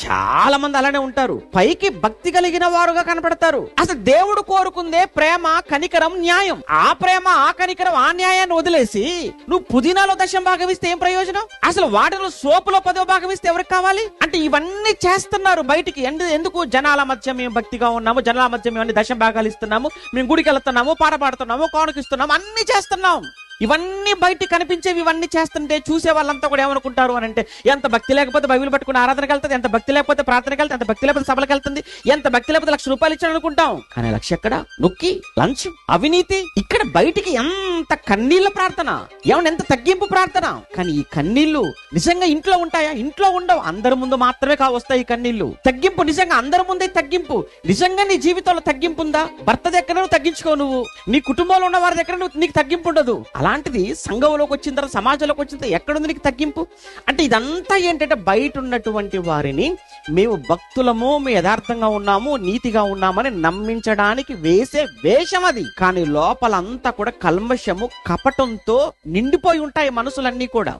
చాలా మంది అలానే ఉంటారు. పైకి భక్తి కలిగిన వారుగా కనపడతారు. అసలు దేవుడు కోరుకుందే ప్రేమ, కనికరం, న్యాయం. ఆ ప్రేమ, ఆ కనికరం, ఆ న్యాయాన్ని వదిలేసి నువ్వు పుదీనాలో 10వ భాగం ఇస్తే ఏం ప్రయోజనం? అసలు వాటిలో సోపులో 10వ భాగం ఇస్తే ఎవరికి కావాలి? అంటే ఇవన్నీ చేస్తున్నారు బయటికి. ఎందుకు? జనాల మధ్య మేము భక్తిగా ఉన్నాము, జనాల మధ్య మేము 10వ భాగాలు ఇస్తున్నాము, మేము గుడికి వెళ్తున్నాము, పాట పాడుతున్నాము, కానుకిస్తున్నాము, అన్ని చేస్తున్నాం. ఇవన్నీ బయట కనిపించేవి. ఇవన్నీ చేస్తుంటే చూసే వాళ్ళంతా కూడా ఏమనుకుంటారు అని అంటే, ఎంత భక్తి లేకపోతే బైబిల్ పట్టుకుని ఆరాధనకి వెళ్తుంది, ఎంత భక్తి లేకపోతే ప్రార్థనకి వెళ్తుంది, ఎంత భక్తి లేకపోతే సభలకు వెళ్తుంది, ఎంత భక్తి లేకపోతే ₹1,00,000 ఇచ్చాను అనుకుంటాం. కానీ లక్ష్యం ఎక్కడ? నొక్కి, లంచం, అవినీతి. ఇక్కడ బయటికి ఎంత కన్నీళ్ల ప్రార్థన, ఏమన్నా ఎంత తగ్గింపు ప్రార్థన. కానీ ఈ కన్నీళ్లు నిజంగా ఇంట్లో ఉంటాయా? ఇంట్లో ఉండవు. అందరి ముందు మాత్రమే వస్తాయి ఈ కన్నీళ్లు. తగ్గింపు నిజంగా అందరి ముందే తగ్గింపు. నిజంగా నీ జీవితంలో తగ్గింపు ఉందా? భర్త దగ్గర నువ్వు తగ్గించుకో, నువ్వు నీ కుటుంబంలో ఉన్న వారి దగ్గర నీకు తగ్గింపు ఉండదు. అలాంటిది సంఘంలోకి వచ్చిన తర్వాత, సమాజంలోకి వచ్చిన తర్వాత ఎక్కడుంది నీకు తగ్గింపు? అంటే ఇదంతా ఏంటంటే బయట ఉన్నటువంటి వారిని మేము భక్తులము, మేము యథార్థంగా ఉన్నాము, నీతిగా ఉన్నామని నమ్మించడానికి వేసే వేషం అది. కానీ లోపలంతా కూడా కల్మషము, కపటంతో నిండిపోయి ఉంటాయి మనసులన్నీ కూడా.